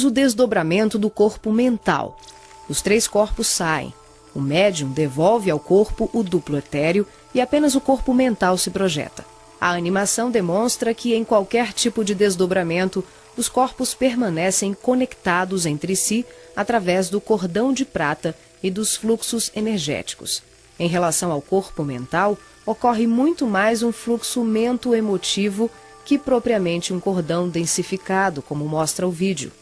o desdobramento do corpo mental. Os 3 corpos saem. O médium devolve ao corpo o duplo etéreo e apenas o corpo mental se projeta. A animação demonstra que em qualquer tipo de desdobramento, os corpos permanecem conectados entre si através do cordão de prata e dos fluxos energéticos. Em relação ao corpo mental, ocorre muito mais um fluxo mento-emotivo que propriamente um cordão densificado, como mostra o vídeo.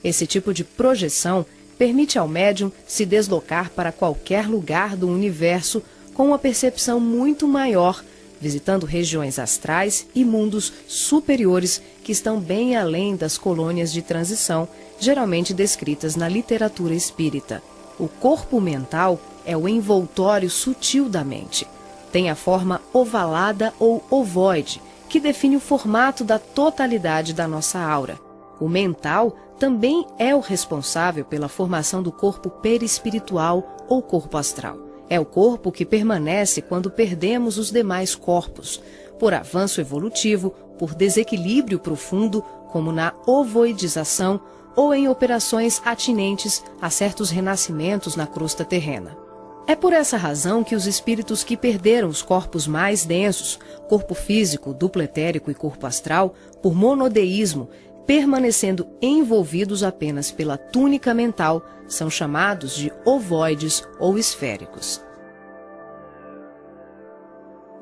Esse tipo de projeção permite ao médium se deslocar para qualquer lugar do universo com uma percepção muito maior, visitando regiões astrais e mundos superiores que estão bem além das colônias de transição, geralmente descritas na literatura espírita. O corpo mental é o envoltório sutil da mente. Tem a forma ovalada ou ovoide, que define o formato da totalidade da nossa aura. O mental também é o responsável pela formação do corpo perispiritual ou corpo astral. É o corpo que permanece quando perdemos os demais corpos, por avanço evolutivo, por desequilíbrio profundo, como na ovoidização, ou em operações atinentes a certos renascimentos na crosta terrena. É por essa razão que os espíritos que perderam os corpos mais densos, corpo físico, duplo etérico e corpo astral, por monodeísmo, permanecendo envolvidos apenas pela túnica mental, são chamados de ovoides ou esféricos.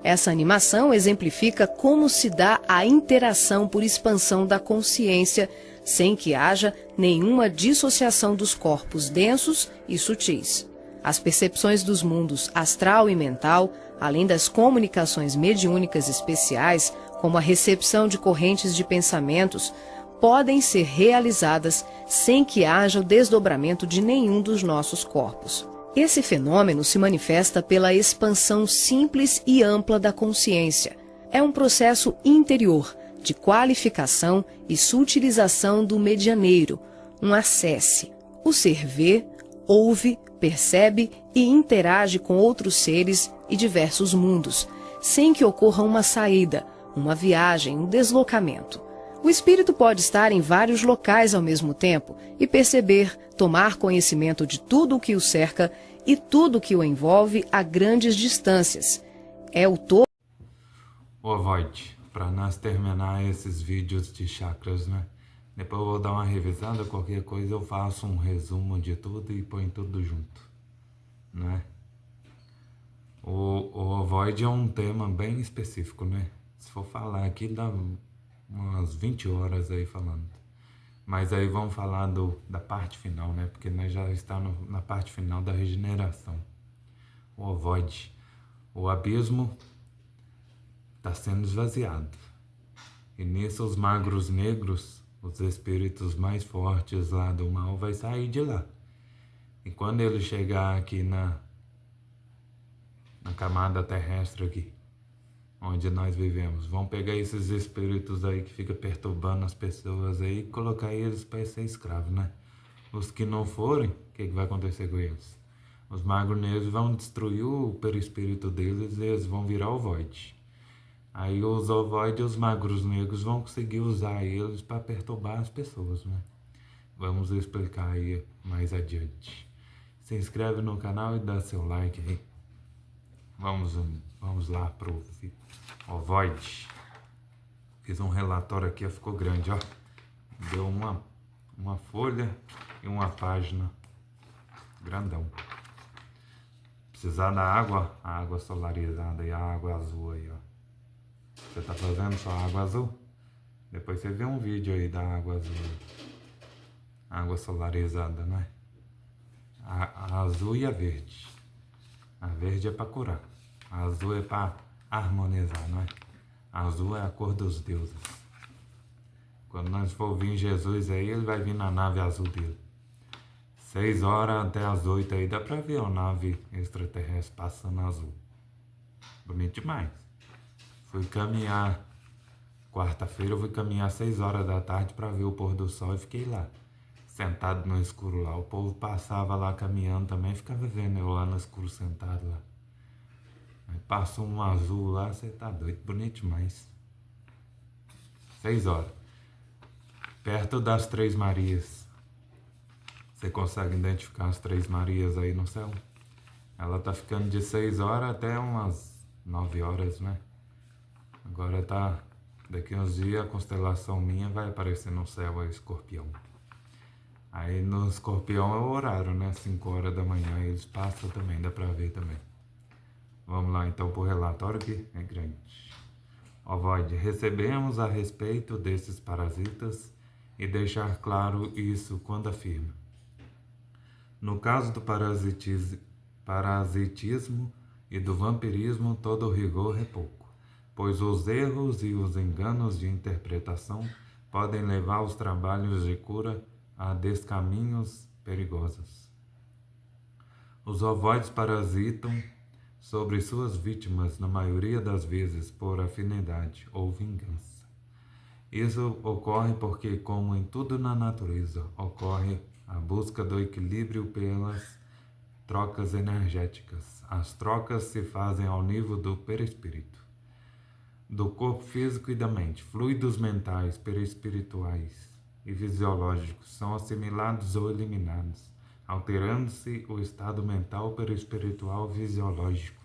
Essa animação exemplifica como se dá a interação por expansão da consciência, sem que haja nenhuma dissociação dos corpos densos e sutis. As percepções dos mundos astral e mental, além das comunicações mediúnicas especiais, como a recepção de correntes de pensamentos, podem ser realizadas sem que haja o desdobramento de nenhum dos nossos corpos. Esse fenômeno se manifesta pela expansão simples e ampla da consciência. É um processo interior, de qualificação e sutilização do medianeiro, um acesse. O ser vê, ouve, percebe e interage com outros seres e diversos mundos, sem que ocorra uma saída, uma viagem, um deslocamento. O espírito pode estar em vários locais ao mesmo tempo e perceber, tomar conhecimento de tudo o que o cerca e tudo o que o envolve a grandes distâncias. É o todo. Ô Void, para nós terminar esses vídeos de chakras, né? Depois eu vou dar uma revisada, qualquer coisa eu faço um resumo de tudo e põe tudo junto, né? O Ovoide é um tema bem específico, né? Se for falar aqui dá umas 20 horas aí falando. Mas aí vamos falar da parte final, né? Porque nós já estamos na parte final da regeneração. O Ovoide, o abismo está sendo esvaziado. E nisso os magros negros, os espíritos mais fortes lá do mal, vai sair de lá. E quando ele chegar aqui na camada terrestre aqui, onde nós vivemos, vão pegar esses espíritos aí que ficam perturbando as pessoas aí e colocar eles para ser escravos, né? Os que não forem, o que vai acontecer com eles? Os magros negros vão destruir o perispírito deles e eles vão virar ovoide. Aí os ovoides e os magros negros vão conseguir usar eles para perturbar as pessoas, né? Vamos explicar aí mais adiante. Se inscreve no canal e dá seu like aí. Vamos lá pro ovoide. Fiz um relatório aqui, ficou grande, ó. Deu uma folha e uma página. Grandão. Precisar da água, a água solarizada e a água azul aí, ó. Você tá fazendo só água azul? Depois você vê um vídeo aí da água azul. Água solarizada, né? A azul e a verde. A verde é para curar. A azul é para harmonizar, não é? A azul é a cor dos deuses. Quando nós for vir Jesus aí, ele vai vir na nave azul dele. 6 horas até as 8 aí dá para ver a nave extraterrestre passando azul. Bonito demais. Fui caminhar, quarta-feira eu fui caminhar 6 horas da tarde para ver o pôr do sol e fiquei lá, sentado no escuro lá. O povo passava lá caminhando também, ficava vendo eu lá no escuro sentado lá. Aí passou um azul lá, você tá doido, bonito demais. 6 horas. Perto das Três Marias, Você consegue identificar as Três Marias aí no céu? Ela tá ficando de 6 horas até umas 9 horas, né? Agora tá... Daqui uns dias a constelação minha vai aparecer no céu, a Escorpião. Aí no Escorpião é o horário, né? 5 horas da manhã, eles passam também, dá pra ver também. Vamos lá então pro relatório que é grande. Ovoide, recebemos a respeito desses parasitas e deixar claro isso quando afirma. No caso do parasitismo e do vampirismo, todo rigor é pouco, pois os erros e os enganos de interpretação podem levar os trabalhos de cura a descaminhos perigosos. Os ovoides parasitam sobre suas vítimas, na maioria das vezes por afinidade ou vingança. Isso ocorre porque, como em tudo na natureza, ocorre a busca do equilíbrio pelas trocas energéticas. As trocas se fazem ao nível do perispírito, do corpo físico e da mente. Fluidos mentais, perispirituais e fisiológicos são assimilados ou eliminados, alterando-se o estado mental, perispiritual e fisiológico.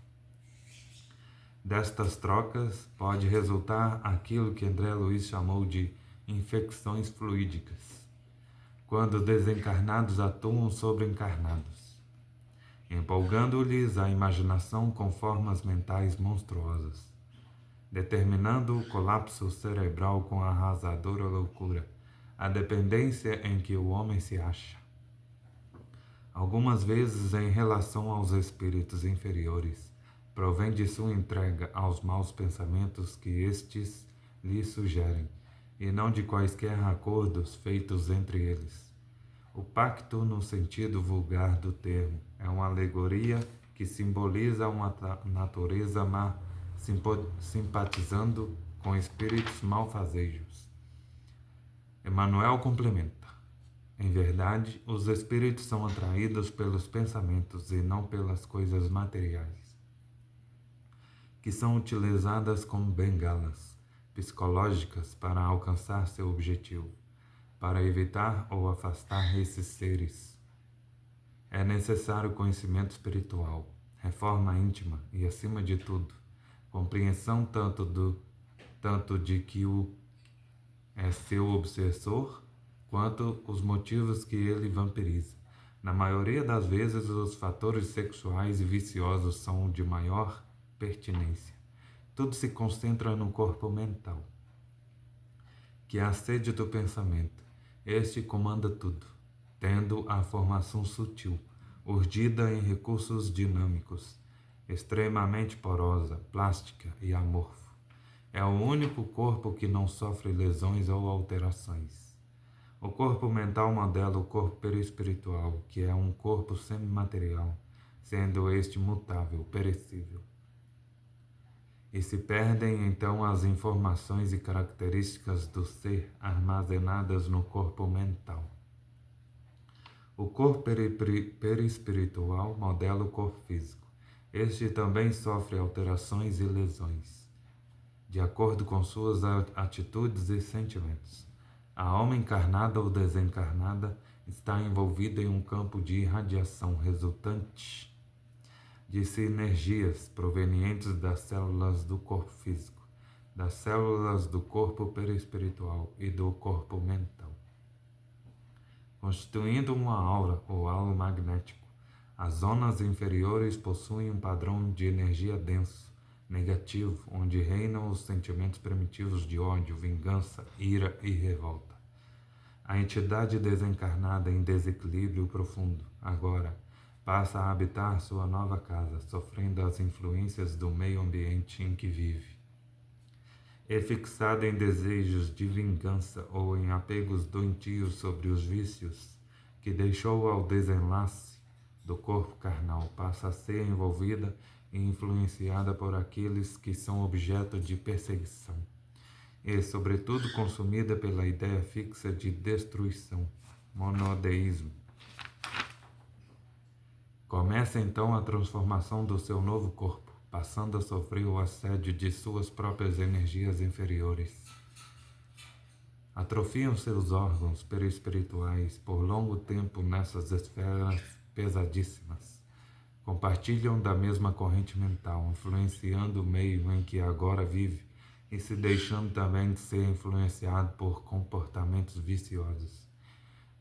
Destas trocas pode resultar aquilo que André Luiz chamou de infecções fluídicas, quando desencarnados atuam sobre encarnados, empolgando-lhes a imaginação com formas mentais monstruosas, determinando o colapso cerebral com arrasadora loucura, a dependência em que o homem se acha. Algumas vezes, em relação aos espíritos inferiores, provém de sua entrega aos maus pensamentos que estes lhe sugerem, e não de quaisquer acordos feitos entre eles. O pacto, no sentido vulgar do termo, é uma alegoria que simboliza uma natureza má simpatizando com espíritos malfazejos. Emmanuel complementa: em verdade, os espíritos são atraídos pelos pensamentos e não pelas coisas materiais, que são utilizadas como bengalas psicológicas para alcançar seu objetivo, para evitar ou afastar esses seres. É necessário conhecimento espiritual, reforma íntima e, acima de tudo, compreensão tanto de que o é seu obsessor, quanto os motivos que ele vampiriza. Na maioria das vezes, os fatores sexuais e viciosos são de maior pertinência. Tudo se concentra no corpo mental, que é a sede do pensamento. Este comanda tudo, tendo a formação sutil, urdida em recursos dinâmicos, extremamente porosa, plástica e amorfo. É o único corpo que não sofre lesões ou alterações. O corpo mental modela o corpo perispiritual, que é um corpo semimaterial, sendo este mutável, perecível. E se perdem então as informações e características do ser armazenadas no corpo mental. O corpo perispiritual modela o corpo físico. Este também sofre alterações e lesões, de acordo com suas atitudes e sentimentos. A alma encarnada ou desencarnada está envolvida em um campo de irradiação resultante de sinergias provenientes das células do corpo físico, das células do corpo perispiritual e do corpo mental, constituindo uma aura ou halo magnético. As zonas inferiores possuem um padrão de energia denso, negativo, onde reinam os sentimentos primitivos de ódio, vingança, ira e revolta. A entidade desencarnada em desequilíbrio profundo, agora, passa a habitar sua nova casa, sofrendo as influências do meio ambiente em que vive. É fixada em desejos de vingança ou em apegos doentios sobre os vícios que deixou ao desenlace do corpo carnal, passa a ser envolvida e influenciada por aqueles que são objeto de perseguição, e, sobretudo, consumida pela ideia fixa de destruição, monodeísmo. Começa então a transformação do seu novo corpo, passando a sofrer o assédio de suas próprias energias inferiores. Atrofiam seus órgãos perispirituais por longo tempo nessas esferas pesadíssimas. Compartilham da mesma corrente mental, influenciando o meio em que agora vive e se deixando também de ser influenciado por comportamentos viciosos.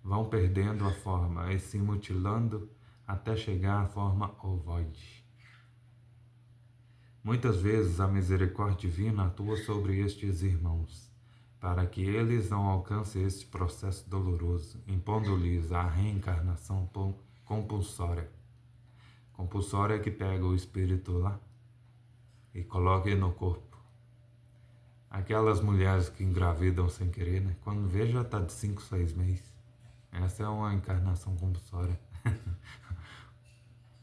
Vão perdendo a forma e se mutilando até chegar à forma ovoide. Muitas vezes a misericórdia divina atua sobre estes irmãos, para que eles não alcancem este processo doloroso, impondo-lhes a reencarnação compulsória. Compulsória é que pega o espírito lá e coloca ele no corpo. Aquelas mulheres que engravidam sem querer, né? Quando vê já está de 5, 6 meses. Essa é uma encarnação compulsória.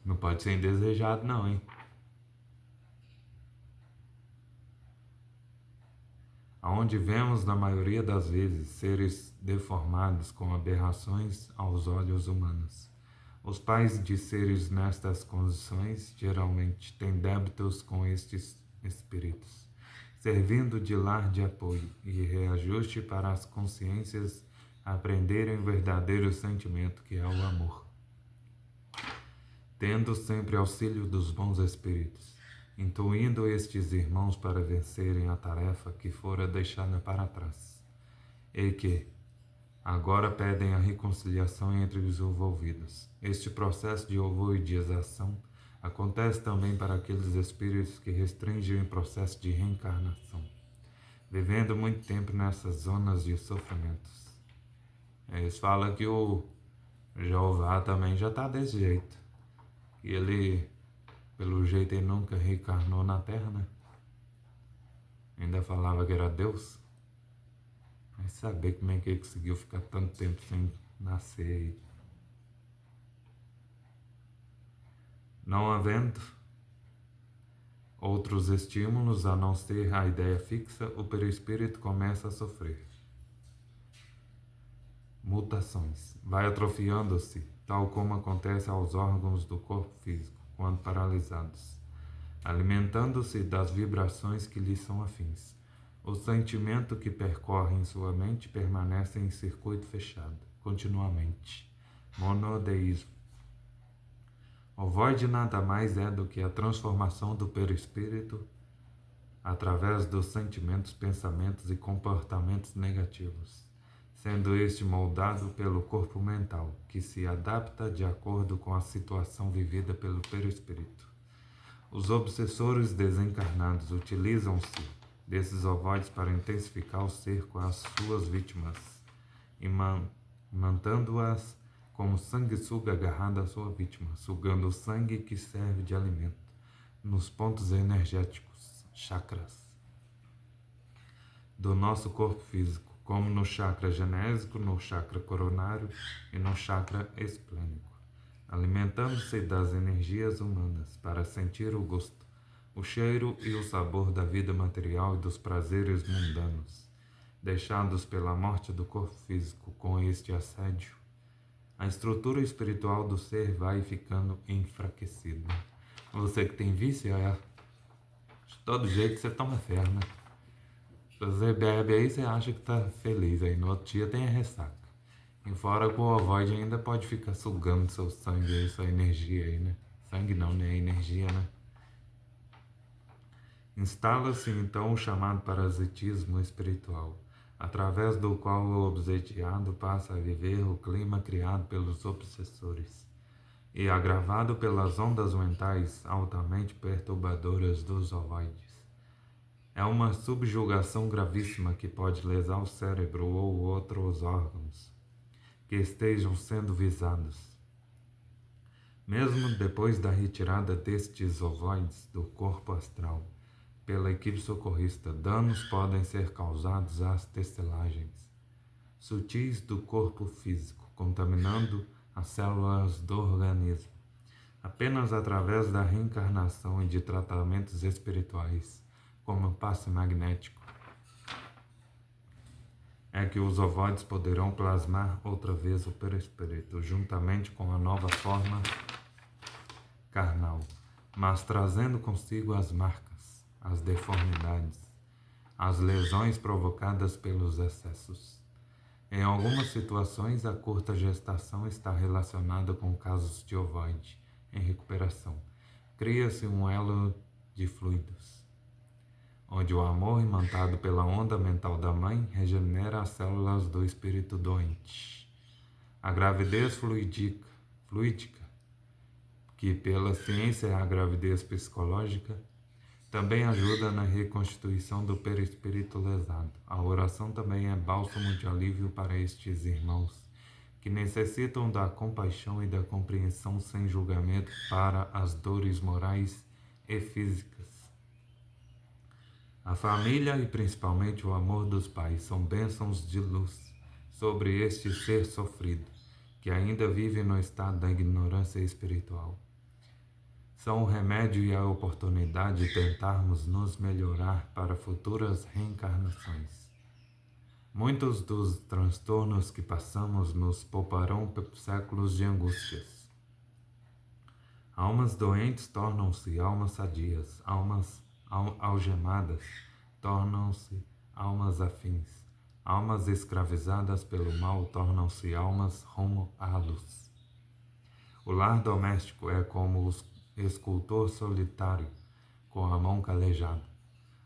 Não pode ser indesejado não, hein? Onde vemos, na maioria das vezes, seres deformados com aberrações aos olhos humanos. Os pais de seres nestas condições geralmente têm débitos com estes espíritos, servindo de lar de apoio e reajuste para as consciências aprenderem o verdadeiro sentimento que é o amor, tendo sempre auxílio dos bons espíritos, intuindo estes irmãos para vencerem a tarefa que fora deixada para trás, e que agora pedem a reconciliação entre os envolvidos. Este processo de ovoidização acontece também para aqueles espíritos que restringem o processo de reencarnação, vivendo muito tempo nessas zonas de sofrimentos. Eles falam que o Jeová também já está desse jeito. E ele, pelo jeito, ele nunca reencarnou na Terra, né? Ainda falava que era Deus. Mas saber como é que ele conseguiu ficar tanto tempo sem nascer aí. Não havendo outros estímulos a não ser a ideia fixa, o perispírito começa a sofrer mutações. Vai atrofiando-se, tal como acontece aos órgãos do corpo físico, quando paralisados, alimentando-se das vibrações que lhes são afins. O sentimento que percorre em sua mente permanece em circuito fechado, continuamente. Monodeísmo. Ovoide nada mais é do que a transformação do perispírito através dos sentimentos, pensamentos e comportamentos negativos, sendo este moldado pelo corpo mental, que se adapta de acordo com a situação vivida pelo perispírito. Os obsessores desencarnados utilizam-se desses ovoides para intensificar o cerco às suas vítimas e mantendo-as como sanguessuga agarrada à sua vítima, sugando o sangue que serve de alimento nos pontos energéticos, chakras, do nosso corpo físico, como no chakra genésico, no chakra coronário e no chakra esplênico, alimentando-se das energias humanas para sentir o gosto, o cheiro e o sabor da vida material e dos prazeres mundanos, deixados pela morte do corpo físico. Com este assédio, a estrutura espiritual do ser vai ficando enfraquecida. Você que tem vício, de todo jeito você toma ferro, né? Você bebe aí, você acha que tá feliz, aí no outro dia tem a ressaca. E fora que o ovoide ainda pode ficar sugando seu sangue aí, sua energia aí, né? Sangue não, né? Energia, né? Instala-se então o chamado parasitismo espiritual, através do qual o obsediado passa a viver o clima criado pelos obsessores e agravado pelas ondas mentais altamente perturbadoras dos ovoides. É uma subjugação gravíssima que pode lesar o cérebro ou outros órgãos que estejam sendo visados. Mesmo depois da retirada destes ovoides do corpo astral pela equipe socorrista, danos podem ser causados às testelagens sutis do corpo físico, contaminando as células do organismo. Apenas através da reencarnação e de tratamentos espirituais, como o passe magnético, é que os ovoides poderão plasmar outra vez o perispírito, juntamente com a nova forma carnal, mas trazendo consigo as marcas, as deformidades, as lesões provocadas pelos excessos. Em algumas situações, a curta gestação está relacionada com casos de ovoide em recuperação. Cria-se um elo de fluidos, onde o amor imantado pela onda mental da mãe regenera as células do espírito doente. A gravidez fluídica, que pela ciência é a gravidez psicológica, também ajuda na reconstituição do perispírito lesado. A oração também é bálsamo de alívio para estes irmãos, que necessitam da compaixão e da compreensão sem julgamento para as dores morais e físicas. A família e principalmente o amor dos pais são bênçãos de luz sobre este ser sofrido, que ainda vive no estado da ignorância espiritual. São o remédio e a oportunidade de tentarmos nos melhorar para futuras reencarnações. Muitos dos transtornos que passamos nos pouparão séculos de angústias. Almas doentes tornam-se almas sadias, almas algemadas tornam-se almas afins, almas escravizadas pelo mal tornam-se almas rumo à luz. O lar doméstico é como o escultor solitário com a mão calejada.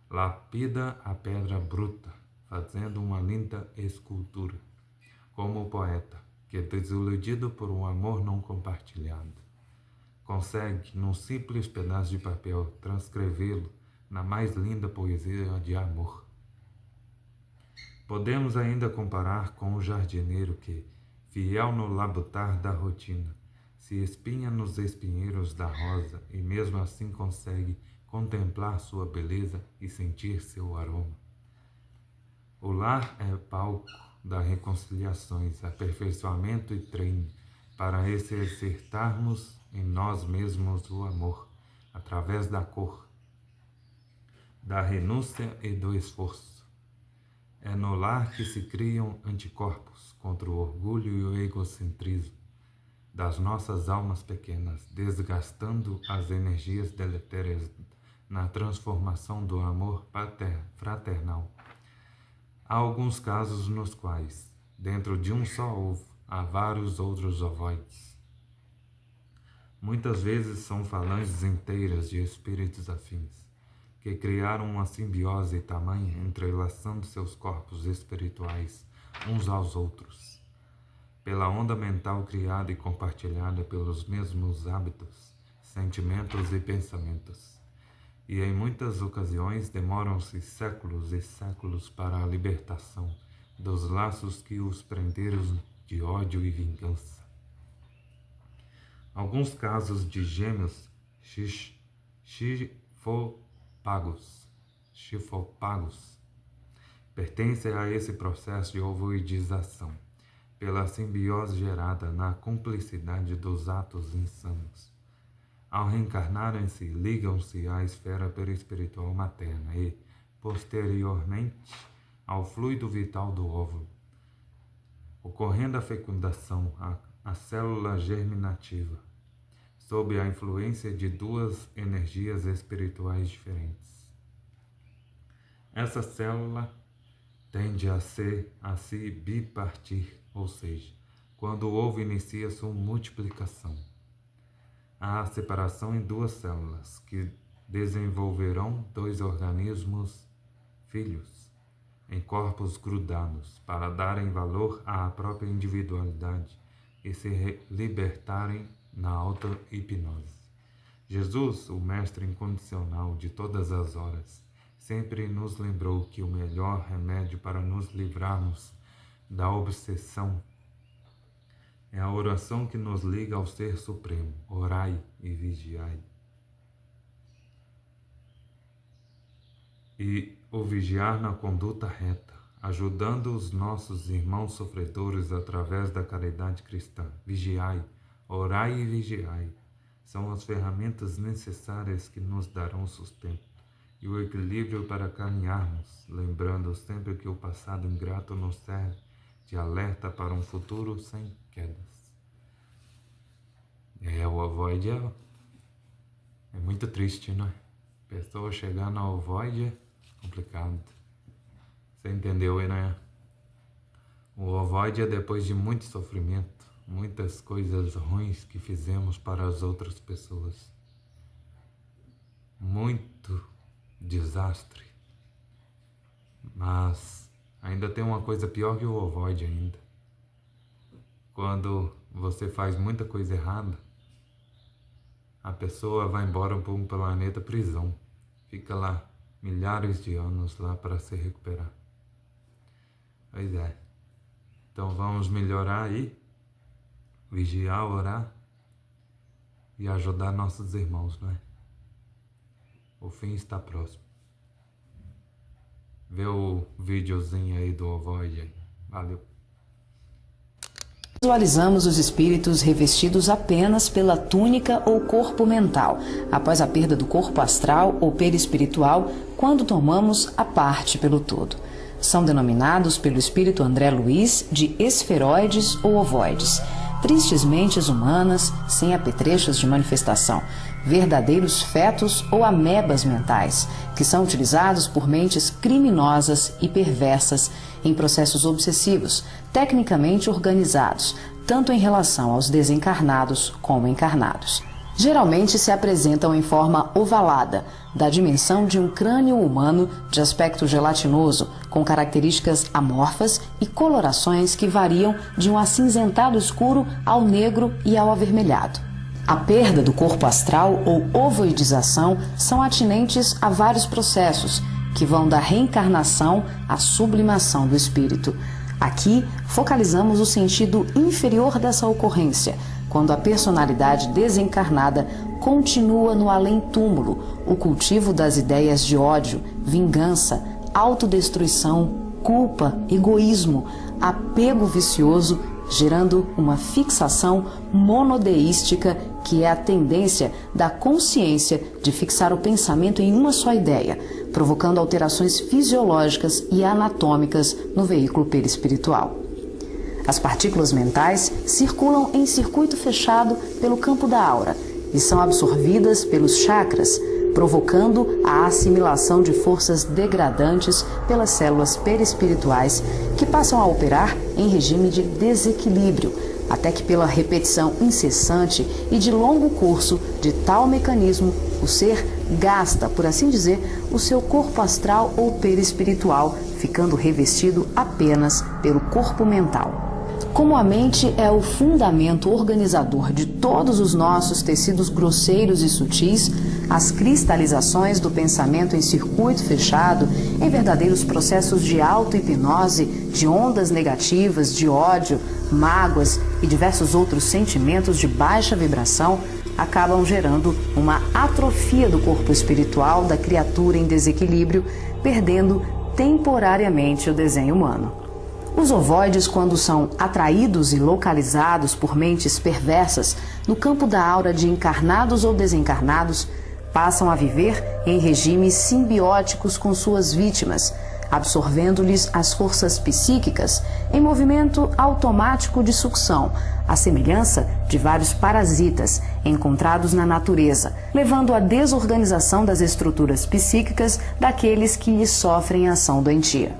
Lapida a pedra bruta, fazendo uma linda escultura, como o poeta, que desiludido por um amor não compartilhado, consegue, num simples pedaço de papel, transcrevê-lo na mais linda poesia de amor. Podemos ainda comparar com o jardineiro que, fiel no labutar da rotina, se espinha nos espinheiros da rosa e mesmo assim consegue contemplar sua beleza e sentir seu aroma. O lar é palco das reconciliações, aperfeiçoamento e treino para exercitarmos em nós mesmos o amor, através da cor, da renúncia e do esforço. É no lar que se criam anticorpos contra o orgulho e o egocentrismo das nossas almas pequenas, desgastando as energias deletérias na transformação do amor fraternal. Há alguns casos nos quais, dentro de um só ovo, há vários outros ovoides. Muitas vezes são falanges inteiras de espíritos afins, que criaram uma simbiose tamanha entrelaçando seus corpos espirituais uns aos outros, pela onda mental criada e compartilhada pelos mesmos hábitos, sentimentos e pensamentos. E em muitas ocasiões demoram-se séculos e séculos para a libertação dos laços que os prenderam de ódio e vingança. Alguns casos de gêmeos chifopagos pertencem a esse processo de ovoidização, pela simbiose gerada na cumplicidade dos atos insanos. Ao reencarnarem-se, ligam-se à esfera perispiritual materna e, posteriormente, ao fluido vital do óvulo. Ocorrendo a fecundação, a célula germinativa, sob a influência de duas energias espirituais diferentes. Essa célula tende a se bipartir, ou seja, quando o ovo inicia sua multiplicação. Há a separação em duas células, que desenvolverão dois organismos filhos, em corpos grudados, para darem valor à própria individualidade e se libertarem na auto-hipnose. Jesus, o Mestre incondicional de todas as horas, sempre nos lembrou que o melhor remédio para nos livrarmos da obsessão é a oração que nos liga ao Ser Supremo. Orai e vigiai. E o vigiar na conduta reta, ajudando os nossos irmãos sofredores através da caridade cristã. Vigiai, orai e vigiai. São as ferramentas necessárias que nos darão sustento e o equilíbrio para caminharmos, lembrando sempre que o passado ingrato nos serve de alerta para um futuro sem quedas. O ovoide é muito triste, né? Pessoa chegar no ovoide é complicado. Você entendeu aí, né? O ovoide é depois de muito sofrimento, muitas coisas ruins que fizemos para as outras pessoas. Muito desastre. Mas ainda tem uma coisa pior que o ovoide ainda. Quando você faz muita coisa errada, a pessoa vai embora para um planeta prisão. Fica lá milhares de anos lá para se recuperar. Pois é. Então vamos melhorar aí, vigiar, orar e ajudar nossos irmãos, não é? O fim está próximo. Vê o videozinho aí do ovoide aí. Valeu. Visualizamos os espíritos revestidos apenas pela túnica ou corpo mental, após a perda do corpo astral ou perispiritual, quando tomamos a parte pelo todo. São denominados pelo espírito André Luiz de esferoides ou ovoides, tristes mentes humanas sem apetrechos de manifestação, verdadeiros fetos ou amebas mentais, que são utilizados por mentes criminosas e perversas em processos obsessivos, tecnicamente organizados, tanto em relação aos desencarnados como encarnados. Geralmente se apresentam em forma ovalada, da dimensão de um crânio humano de aspecto gelatinoso, com características amorfas e colorações que variam de um acinzentado escuro ao negro e ao avermelhado. A perda do corpo astral ou ovoidização são atinentes a vários processos, que vão da reencarnação à sublimação do espírito. Aqui, focalizamos o sentido inferior dessa ocorrência, quando a personalidade desencarnada continua no além-túmulo, o cultivo das ideias de ódio, vingança, autodestruição, culpa, egoísmo, apego vicioso, gerando uma fixação monodeística, que é a tendência da consciência de fixar o pensamento em uma só ideia, provocando alterações fisiológicas e anatômicas no veículo perispiritual. As partículas mentais circulam em circuito fechado pelo campo da aura e são absorvidas pelos chakras, provocando a assimilação de forças degradantes pelas células perispirituais, que passam a operar em regime de desequilíbrio, até que pela repetição incessante e de longo curso de tal mecanismo, o ser gasta, por assim dizer, o seu corpo astral ou perispiritual, ficando revestido apenas pelo corpo mental. Como a mente é o fundamento organizador de todos os nossos tecidos grosseiros e sutis, as cristalizações do pensamento em circuito fechado, em verdadeiros processos de auto-hipnose, de ondas negativas, de ódio, mágoas e diversos outros sentimentos de baixa vibração, acabam gerando uma atrofia do corpo espiritual da criatura em desequilíbrio, perdendo temporariamente o desenho humano. Os ovoides, quando são atraídos e localizados por mentes perversas no campo da aura de encarnados ou desencarnados, passam a viver em regimes simbióticos com suas vítimas, absorvendo-lhes as forças psíquicas em movimento automático de sucção, à semelhança de vários parasitas encontrados na natureza, levando à desorganização das estruturas psíquicas daqueles que lhes sofrem ação doentia.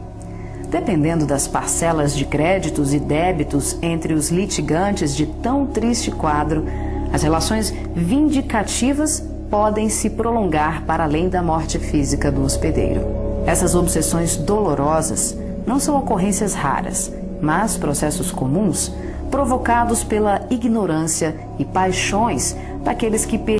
Dependendo das parcelas de créditos e débitos entre os litigantes de tão triste quadro, as relações vindicativas podem se prolongar para além da morte física do hospedeiro. Essas obsessões dolorosas não são ocorrências raras, mas processos comuns provocados pela ignorância e paixões daqueles que